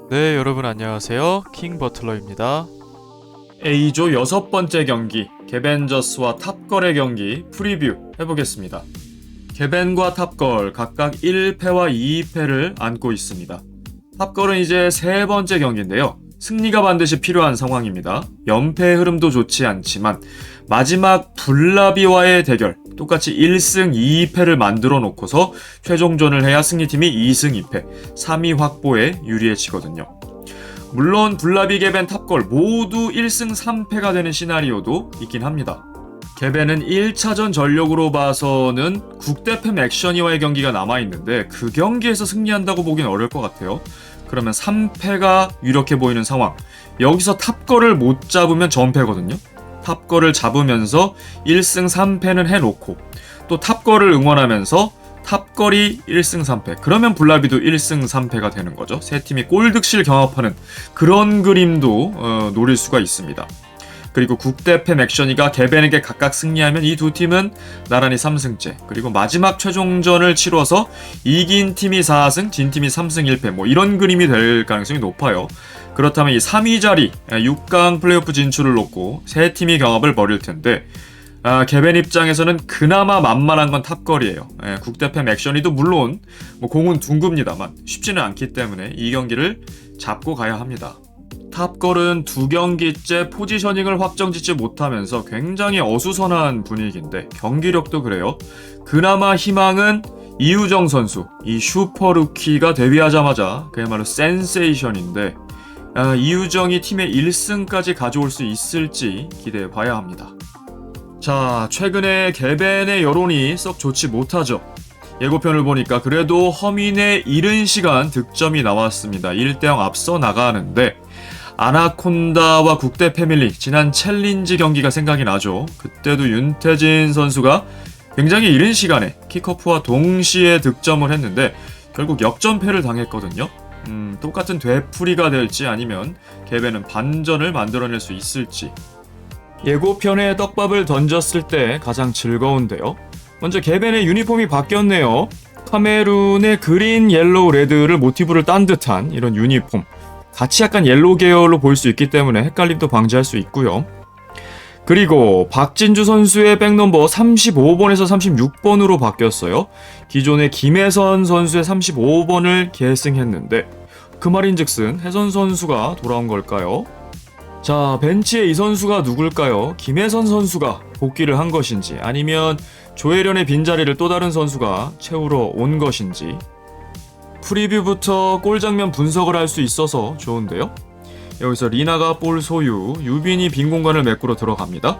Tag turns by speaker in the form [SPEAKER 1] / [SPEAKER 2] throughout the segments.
[SPEAKER 1] 네, 여러분 안녕하세요. 킹 버틀러입니다.
[SPEAKER 2] A조 6번째 경기 개벤저스와 탑걸의 경기 프리뷰 해보겠습니다. 개벤과 탑걸 각각 1패와 2패를 안고 있습니다. 탑걸은 이제 3번째 경기인데요. 승리가 반드시 필요한 상황입니다. 연패의 흐름도 좋지 않지만 마지막 블라비와의 대결 똑같이 1승 2패를 만들어 놓고서 최종전을 해야 승리팀이 2승 2패 3위 확보에 유리해지거든요. 물론 블라비 개벤 탑걸 모두 1승 3패가 되는 시나리오도 있긴 합니다. 개벤은 1차전 전력으로 봐서는 국대팸 액션이와의 경기가 남아있는데 그 경기에서 승리한다고 보긴 어려울 것 같아요. 그러면 3패가 유력해 보이는 상황. 여기서 탑걸을 못 잡으면 전패거든요. 탑걸을 잡으면서 1승 3패는 해놓고 또 탑걸을 응원하면서 탑걸이 1승 3패. 그러면 블라비도 1승 3패가 되는 거죠. 세 팀이 골득실 경합하는 그런 그림도 노릴 수가 있습니다. 그리고 국대팸 액션이가 개벤에게 각각 승리하면 이 두 팀은 나란히 3승째. 그리고 마지막 최종전을 치러서 이긴 팀이 4승, 진 팀이 3승 1패. 뭐 이런 그림이 될 가능성이 높아요. 그렇다면 이 3위 자리, 6강 플레이오프 진출을 놓고 세 팀이 경합을 벌일 텐데 개벤 입장에서는 그나마 만만한 건 탑걸이에요. 국대팸 액션이도 물론 공은 둥굽니다만 쉽지는 않기 때문에 이 경기를 잡고 가야 합니다. 탑걸은 2경기째 포지셔닝을 확정짓지 못하면서 굉장히 어수선한 분위기인데 경기력도 그래요. 그나마 희망은 이우정 선수, 이 슈퍼루키가 데뷔하자마자 그야말로 센세이션인데 이우정이 팀의 1승까지 가져올 수 있을지 기대해 봐야 합니다. 자, 최근에 개벤의 여론이 썩 좋지 못하죠. 예고편을 보니까 그래도 허민의 이른 시간 득점이 나왔습니다. 1대0 앞서 나가는데 아나콘다와 국대 패밀리 지난 챌린지 경기가 생각이 나죠. 그때도 윤태진 선수가 굉장히 이른 시간에 킥오프와 동시에 득점을 했는데 결국 역전패를 당했거든요. 똑같은 되풀이가 될지 아니면 개벤은 반전을 만들어낼 수 있을지. 예고편에 떡밥을 던졌을 때 가장 즐거운데요. 먼저 개벤의 유니폼이 바뀌었네요. 카메룬의 그린, 옐로우, 레드를 모티브를 딴 듯한 이런 유니폼. 같이 약간 옐로우 계열로 보일 수 있기 때문에 헷갈림도 방지할 수 있고요. 그리고 박진주 선수의 백넘버 35번에서 36번으로 바뀌었어요. 기존의 김혜선 선수의 35번을 계승했는데 그 말인즉슨 혜선 선수가 돌아온 걸까요? 자, 벤치에 이 선수가 누굴까요? 김혜선 선수가 복귀를 한 것인지 아니면 조혜련의 빈자리를 또 다른 선수가 채우러 온 것인지. 프리뷰부터 골 장면 분석을 할 수 있어서 좋은데요. 여기서 리나가 볼 소유, 유빈이 빈 공간을 메꾸러 들어갑니다.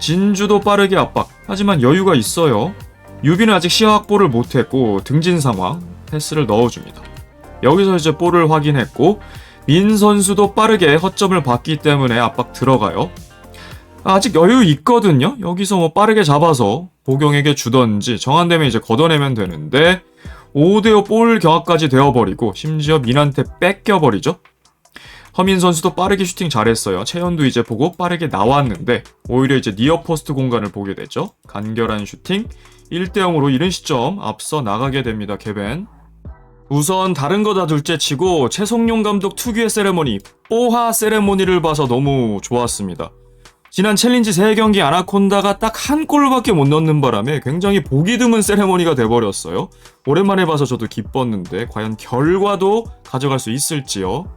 [SPEAKER 2] 진주도 빠르게 압박, 하지만 여유가 있어요. 유빈은 아직 시야 확보를 못했고 등진 상황, 패스를 넣어줍니다. 여기서 이제 볼을 확인했고 민 선수도 빠르게 허점을 봤기 때문에 압박 들어가요. 아직 여유 있거든요. 여기서 빠르게 잡아서 보경에게 주던지 정한되면 이제 걷어내면 되는데 5대5 볼 경합까지 되어버리고 심지어 민한테 뺏겨버리죠. 허민 선수도 빠르게 슈팅 잘했어요. 채연도 이제 보고 빠르게 나왔는데 오히려 이제 니어포스트 공간을 보게 되죠. 간결한 슈팅 1대0으로 이른 시점 앞서 나가게 됩니다. 개벤. 우선 다른 거 다 둘째치고 최성용 감독 특유의 세레머니, 뽀하 세레머니를 봐서 너무 좋았습니다. 지난 챌린지 3경기 아나콘다가 딱 한 골밖에 못 넣는 바람에 굉장히 보기 드문 세레머니가 돼버렸어요. 오랜만에 봐서 저도 기뻤는데 과연 결과도 가져갈 수 있을지요?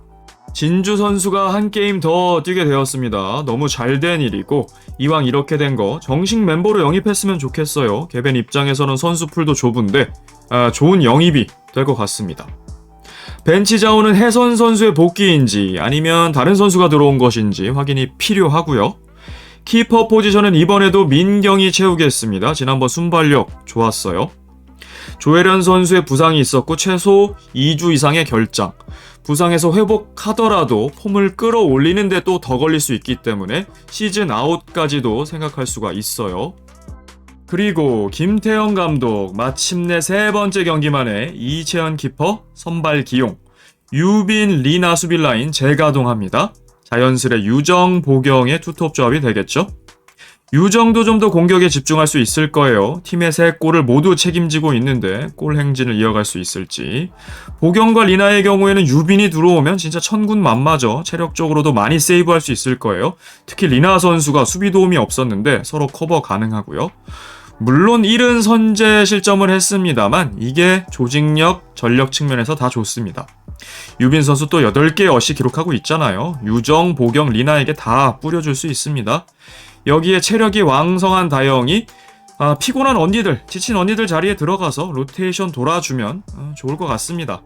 [SPEAKER 2] 진주 선수가 한 게임 더 뛰게 되었습니다. 너무 잘된 일이고 이왕 이렇게 된 거 정식 멤버로 영입했으면 좋겠어요. 개벤 입장에서는 선수풀도 좁은데 좋은 영입이 될 것 같습니다. 벤치 자원은 혜선 선수의 복귀인지 아니면 다른 선수가 들어온 것인지 확인이 필요하고요. 키퍼 포지션은 이번에도 민경이 채우겠습니다. 지난번 순발력 좋았어요. 조혜련 선수의 부상이 있었고 최소 2주 이상의 결장. 부상에서 회복하더라도 폼을 끌어올리는데 또 더 걸릴 수 있기 때문에 시즌 아웃까지도 생각할 수가 있어요. 그리고 김태형 감독 마침내 3번째 경기 만에 이채연 키퍼 선발 기용. 유빈, 리나 수비 라인 재가동합니다. 자연스레 유정, 보경의 투톱 조합이 되겠죠. 유정도 좀 더 공격에 집중할 수 있을 거예요. 팀의 3골을 모두 책임지고 있는데 골 행진을 이어갈 수 있을지. 보경과 리나의 경우에는 유빈이 들어오면 진짜 천군만마죠. 체력적으로도 많이 세이브할 수 있을 거예요. 특히 리나 선수가 수비 도움이 없었는데 서로 커버 가능하고요. 물론 1은 선제 실점을 했습니다만 이게 조직력, 전력 측면에서 다 좋습니다. 유빈 선수 또 8개의 어시 기록하고 있잖아요. 유정, 보경, 리나에게 다 뿌려줄 수 있습니다. 여기에 체력이 왕성한 다영이 피곤한 언니들, 지친 언니들 자리에 들어가서 로테이션 돌아주면 좋을 것 같습니다.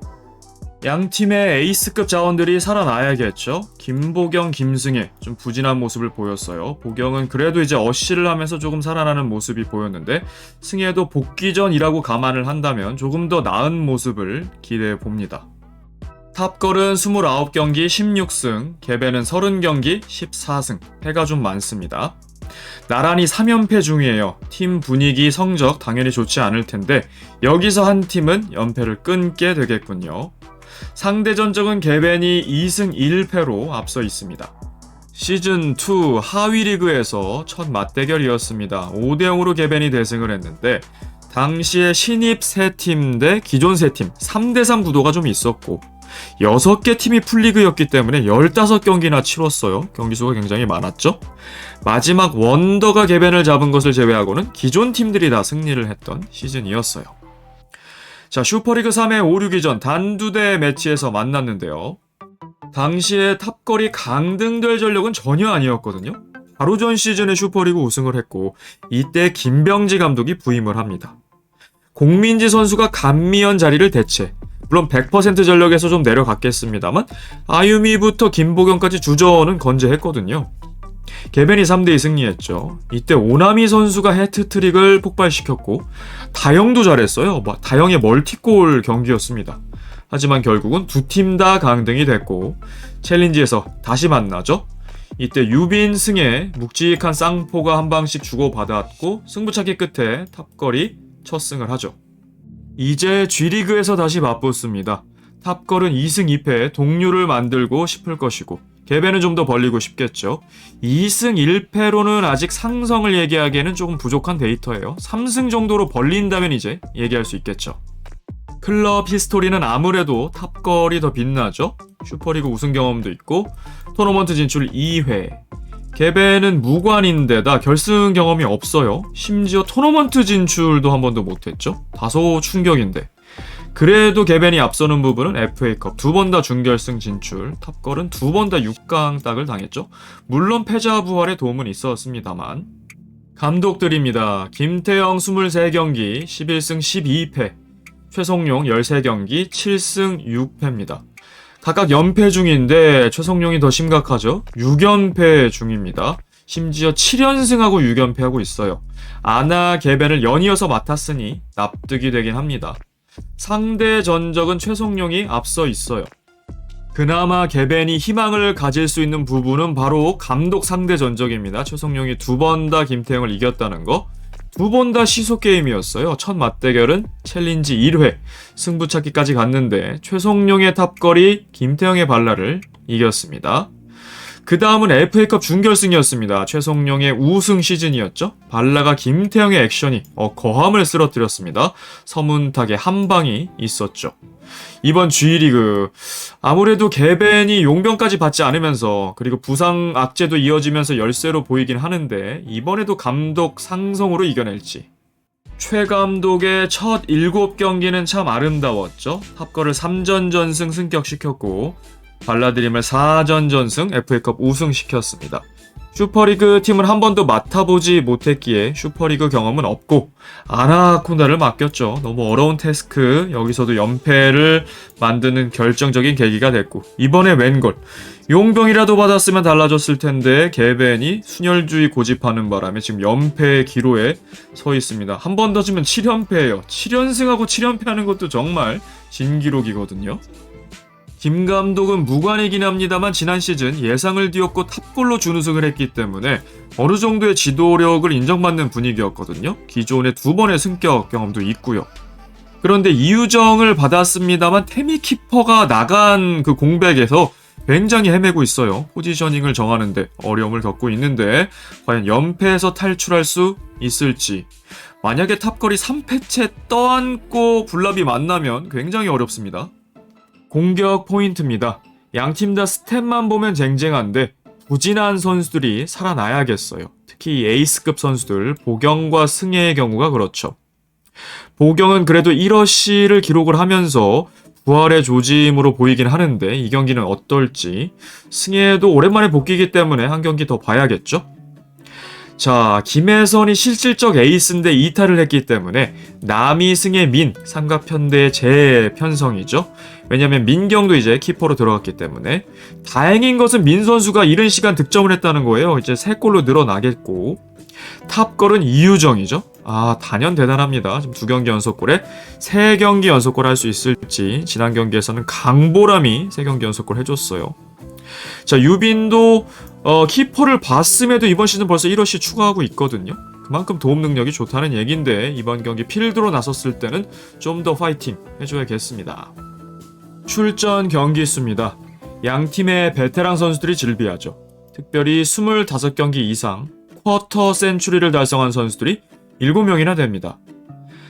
[SPEAKER 2] 양 팀의 에이스급 자원들이 살아나야겠죠. 김보경, 김승혜 좀 부진한 모습을 보였어요. 보경은 그래도 이제 어시를 하면서 조금 살아나는 모습이 보였는데 승혜도 복귀전이라고 감안을 한다면 조금 더 나은 모습을 기대해 봅니다. 탑걸은 29경기 16승, 개배는 30경기 14승, 패가 좀 많습니다. 나란히 3연패 중이에요. 팀 분위기, 성적 당연히 좋지 않을 텐데 여기서 한 팀은 연패를 끊게 되겠군요. 상대 전적은 개벤이 2승 1패로 앞서 있습니다. 시즌2 하위 리그에서 첫 맞대결이었습니다. 5대0으로 개벤이 대승을 했는데 당시에 신입 3팀 대 기존 3팀 3대3 구도가 좀 있었고 6개 팀이 풀리그였기 때문에 15경기나 치렀어요. 경기수가 굉장히 많았죠. 마지막 원더가 개벤을 잡은 것을 제외하고는 기존 팀들이 다 승리를 했던 시즌이었어요. 자, 슈퍼리그 3의 5, 6위전 단두대 매치에서 만났는데요. 당시에 탑걸이 강등될 전력은 전혀 아니었거든요. 바로 전 시즌에 슈퍼리그 우승을 했고 이때 김병지 감독이 부임을 합니다. 공민지 선수가 감미연 자리를 대체, 물론 100% 전력에서 좀 내려갔겠습니다만 아유미부터 김보경까지 주전은 건재했거든요. 개벤이 3대2 승리했죠. 이때 오나미 선수가 해트트릭을 폭발시켰고 다영도 잘했어요. 다영의 멀티골 경기였습니다. 하지만 결국은 두 팀 다 강등이 됐고 챌린지에서 다시 만나죠. 이때 유빈, 승혜, 묵직한 쌍포가 한 방씩 주고받았고 승부차기 끝에 탑걸이 첫 승을 하죠. 이제 G리그에서 다시 맞붙습니다. 탑걸은 2승 2패 동률을 만들고 싶을 것이고 개배는 좀 더 벌리고 싶겠죠. 2승 1패로는 아직 상성을 얘기하기에는 조금 부족한 데이터예요. 3승 정도로 벌린다면 이제 얘기할 수 있겠죠. 클럽 히스토리는 아무래도 탑걸이 더 빛나죠. 슈퍼리그 우승 경험도 있고 토너먼트 진출 2회. 개배는 무관인데다 결승 경험이 없어요. 심지어 토너먼트 진출도 한 번도 못했죠. 다소 충격인데. 그래도 개벤이 앞서는 부분은 FA컵 2번 다 준결승 진출, 탑걸은 2번 다 6강 딱을 당했죠. 물론 패자 부활의 도움은 있었습니다만. 감독들입니다. 김태형 23경기 11승 12패, 최성용 13경기 7승 6패입니다. 각각 연패 중인데 최성용이 더 심각하죠. 6연패 중입니다. 심지어 7연승하고 6연패하고 있어요. 아나 개벤을 연이어서 맡았으니 납득이 되긴 합니다. 상대 전적은 최성용이 앞서 있어요. 그나마 개벤이 희망을 가질 수 있는 부분은 바로 감독 상대 전적입니다. 최성용이 2번 다 김태형을 이겼다는 거. 2번 다 시소 게임이었어요. 첫 맞대결은 챌린지 1회 승부차기까지 갔는데 최성용의 탑걸이 김태형의 발라를 이겼습니다. 그 다음은 FA컵 준결승이었습니다. 최성용의 우승 시즌이었죠. 발라가 김태형의 액션이 거함을 쓰러뜨렸습니다. 서문탁의 한 방이 있었죠. 이번 G리그 아무래도 개벤이 용병까지 받지 않으면서 그리고 부상 악재도 이어지면서 열세로 보이긴 하는데 이번에도 감독 상성으로 이겨낼지. 최 감독의 첫 7경기는 참 아름다웠죠. 탑걸을 3전 전승 승격시켰고 발라드림을 4전 전승 FA컵 우승시켰습니다. 슈퍼리그 팀을 한 번도 맡아보지 못했기에 슈퍼리그 경험은 없고 아나콘다를 맡겼죠. 너무 어려운 태스크, 여기서도 연패를 만드는 결정적인 계기가 됐고 이번에 웬걸 용병이라도 받았으면 달라졌을 텐데 개벤이 순혈주의 고집하는 바람에 지금 연패의 기로에 서 있습니다. 한 번 더 지면 7연패예요. 7연승하고 7연패하는 것도 정말 신기록이거든요. 김 감독은 무관이긴 합니다만 지난 시즌 예상을 뒤엎고 탑골로 준우승을 했기 때문에 어느 정도의 지도력을 인정받는 분위기였거든요. 기존에 2번의 승격 경험도 있고요. 그런데 이유정을 받았습니다만 태미 키퍼가 나간 그 공백에서 굉장히 헤매고 있어요. 포지셔닝을 정하는데 어려움을 겪고 있는데 과연 연패에서 탈출할 수 있을지. 만약에 탑걸이 3패째 떠안고 블랍이 만나면 굉장히 어렵습니다. 공격 포인트입니다. 양팀 다 스탯만 보면 쟁쟁한데 부진한 선수들이 살아나야겠어요. 특히 이 에이스급 선수들, 보경과 승혜의 경우가 그렇죠. 보경은 그래도 1어시를 기록을 하면서 부활의 조짐으로 보이긴 하는데 이 경기는 어떨지. 승혜도 오랜만에 복귀이기 때문에 한 경기 더 봐야겠죠? 자, 김혜선이 실질적 에이스인데 이탈을 했기 때문에 남이, 승혜, 민 삼각편대의 재편성이죠. 왜냐면 민경도 이제 키퍼로 들어갔기 때문에. 다행인 것은 민 선수가 이른 시간 득점을 했다는 거예요. 이제 3골로 늘어나겠고. 탑걸은 이유정이죠. 단연 대단합니다. 지금 2경기 연속골에 3경기 연속골 할 수 있을지. 지난 경기에서는 강보람이 3경기 연속골 해줬어요. 자, 유빈도 키퍼를 봤음에도 이번 시즌 벌써 1어시 추가하고 있거든요. 그만큼 도움 능력이 좋다는 얘긴데 이번 경기 필드로 나섰을 때는 좀 더 파이팅 해줘야겠습니다. 출전 경기 수입니다. 양 팀의 베테랑 선수들이 즐비하죠. 특별히 25경기 이상 쿼터 센츄리를 달성한 선수들이 7명이나 됩니다.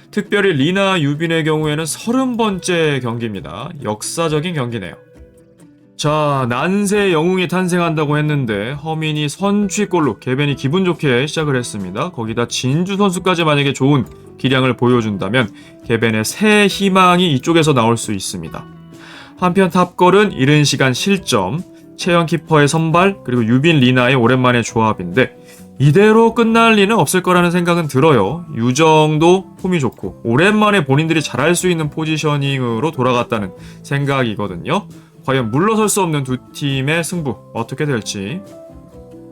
[SPEAKER 2] 특별히 리나 유빈의 경우에는 30번째 경기입니다. 역사적인 경기네요. 자, 난세 영웅이 탄생한다고 했는데 허민이 선취골로 개벤이 기분 좋게 시작을 했습니다. 거기다 진주 선수까지 만약에 좋은 기량을 보여준다면 개벤의 새 희망이 이쪽에서 나올 수 있습니다. 한편 탑걸은 이른 시간 실점, 채영 키퍼의 선발, 그리고 유빈 리나의 오랜만의 조합인데 이대로 끝날 리는 없을 거라는 생각은 들어요. 유정도 폼이 좋고 오랜만에 본인들이 잘할 수 있는 포지셔닝으로 돌아갔다는 생각이거든요. 과연 물러설 수 없는 두 팀의 승부 어떻게 될지.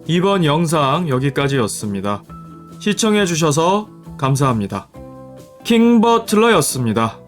[SPEAKER 2] 이번 영상 여기까지였습니다. 시청해주셔서 감사합니다. 킹버틀러였습니다.